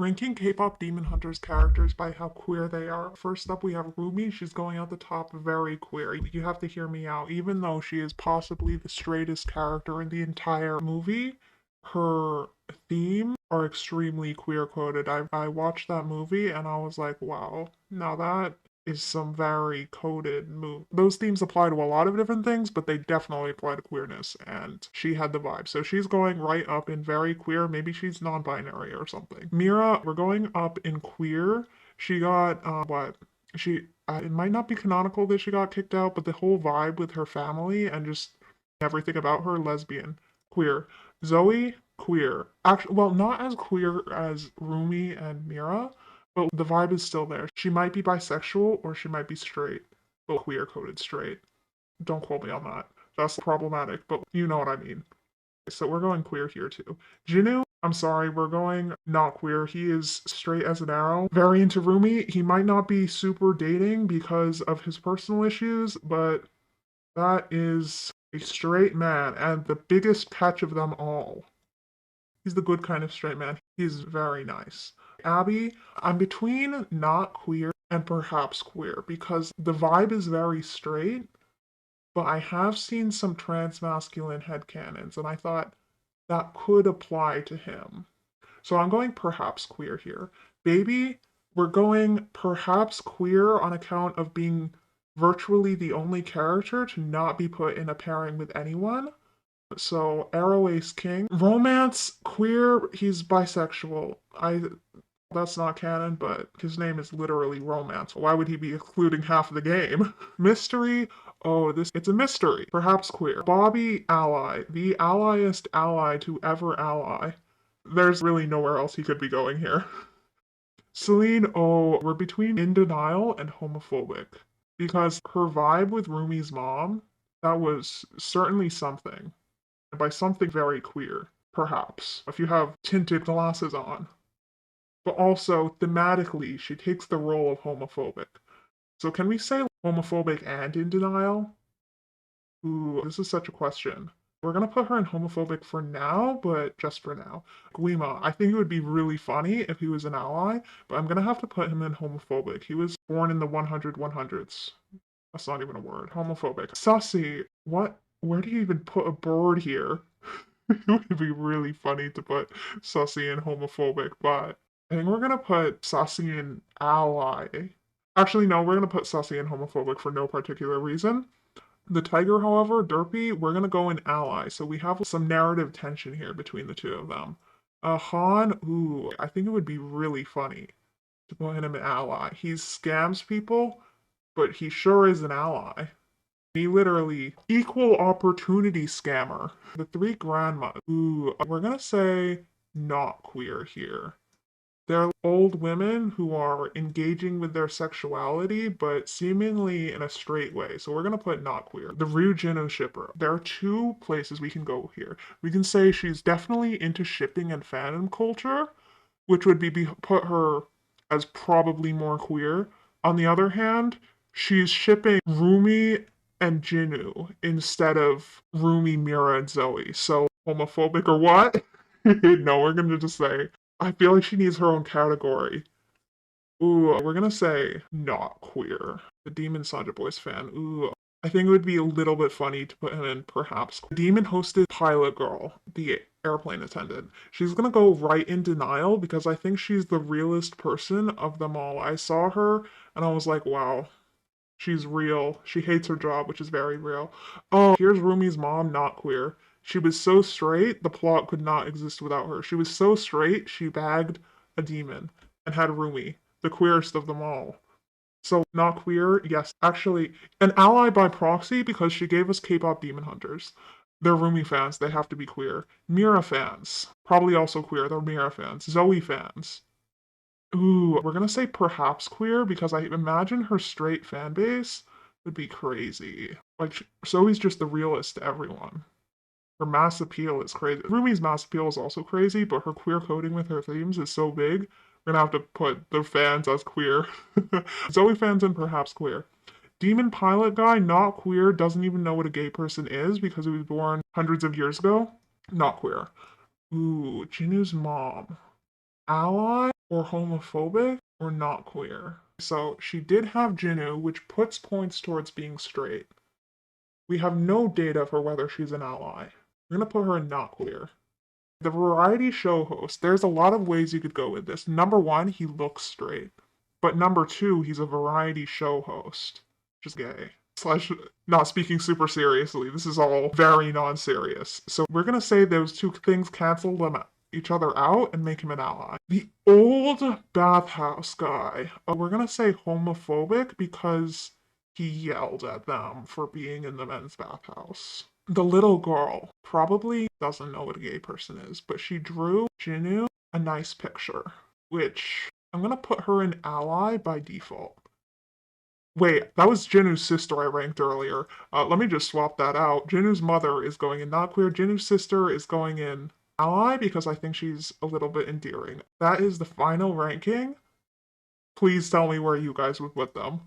Ranking K-pop Demon Hunters characters by how queer they are. First up, we have Rumi. She's going out the top, very queer. You have to hear me out. Even though she is possibly the straightest character in the entire movie, her themes are extremely queer coded. I watched that movie and I was like, wow, now that is some very coded move. Those themes apply to a lot of different things, but they definitely apply to queerness, and she had the vibe. So she's going right up in very queer. Maybe she's non-binary or something. Mira, we're going up in queer. She got what? She it might not be canonical that she got kicked out, but the whole vibe with her family and just everything about her, lesbian, queer. Zoe, queer. Actually, well, not as queer as Rumi and Mira, but the vibe is still there. She might be bisexual or she might be straight, but queer coded straight. Don't quote me on that. That's problematic, but you know what I mean. So we're going queer here too. Jinu, I'm sorry, we're going not queer. He is straight as an arrow. Very into Rumi. He might not be super dating because of his personal issues, but that is a straight man and the biggest catch of them all. He's the good kind of straight man. He's very nice. Abby, I'm between not queer and perhaps queer because the vibe is very straight, but I have seen some trans masculine headcanons and I thought that could apply to him. So I'm going perhaps queer here. Baby, we're going perhaps queer on account of being virtually the only character to not be put in a pairing with anyone. So Arrow Ace King. Romance, queer, he's bisexual. That's not canon, but his name is literally Romance. Why would he be including half the game? Mystery, oh, it's a mystery. Perhaps queer. Bobby, ally. The allyest ally to ever ally. There's really nowhere else he could be going here. Celine, oh, we're between in denial and homophobic. Because her vibe with Rumi's mom, that was certainly something. By something very queer, perhaps, if you have tinted glasses on. But also, thematically, she takes the role of homophobic. So can we say homophobic and in denial? Ooh, this is such a question. We're gonna put her in homophobic for now, but just for now. Guima, I think it would be really funny if he was an ally, but I'm gonna have to put him in homophobic. He was born in the 100s. That's not even a word. Homophobic. Sussy, what? Where do you even put a bird here? It would be really funny to put Sussy in homophobic, but I think we're gonna put Sussy in ally. Actually, no, we're gonna put Sussy in homophobic for no particular reason. The tiger, however, Derpy, we're gonna go in ally, so we have some narrative tension here between the two of them. Han, ooh, I think it would be really funny to put him in ally. He scams people, but he sure is an ally. He literally equal opportunity scammer. The three grandmas. Ooh, we're gonna say not queer here. They're old women who are engaging with their sexuality, but seemingly in a straight way. So we're gonna put not queer. The Ryujino shipper. There are two places we can go here. We can say she's definitely into shipping and fandom culture, which would be put her as probably more queer. On the other hand, she's shipping Rumi and Jinu instead of Rumi, Mira, and Zoe. So homophobic or what? No, we're gonna just say I feel like she needs her own category. Ooh, we're gonna say not queer. The Demon Saja Boys fan. Ooh, I think it would be a little bit funny to put him in perhaps. Demon hosted Pilot Girl, the airplane attendant. She's gonna go right in denial because I think she's the realest person of them all. I saw her and I was like, wow, she's real. She hates her job, which is very real. Oh, here's Rumi's mom, not queer. She was so straight, the plot could not exist without her. She was so straight, she bagged a demon and had Rumi, the queerest of them all. So, not queer, yes. Actually, an ally by proxy because she gave us K-pop Demon Hunters. They're Rumi fans, they have to be queer. Mira fans, probably also queer, they're Mira fans. Zoe fans, ooh, we're gonna say perhaps queer because I imagine her straight fan base would be crazy. Like, Zoe's just the realest to everyone. Her mass appeal is crazy. Rumi's mass appeal is also crazy, but her queer coding with her themes is so big, we're gonna have to put the fans as queer. Zoe fans and perhaps queer. Demon pilot guy, not queer, doesn't even know what a gay person is because he was born hundreds of years ago. Not queer. Ooh, Jinu's mom. Ally? or homophobic or not queer. So she did have Jinwoo, which puts points towards being straight. We have no data for whether she's an ally. We're going to put her in not queer. The variety show host, there's a lot of ways you could go with this. Number one, he looks straight. But number two, he's a variety show host, which is gay. Slash, not speaking super seriously. This is all very non-serious. So we're going to say those two things cancel them each other out and make him an ally. The old bathhouse guy, we're going to say homophobic because he yelled at them for being in the men's bathhouse. The little girl probably doesn't know what a gay person is, but she drew Jinwoo a nice picture, which I'm going to put her in ally by default. Wait, that was Jinwoo's sister I ranked earlier. Let me just swap that out. Jinwoo's mother is going in not queer. Jinwoo's sister is going in ally because I think she's a little bit endearing. That is the final ranking. Please tell me where you guys would put them.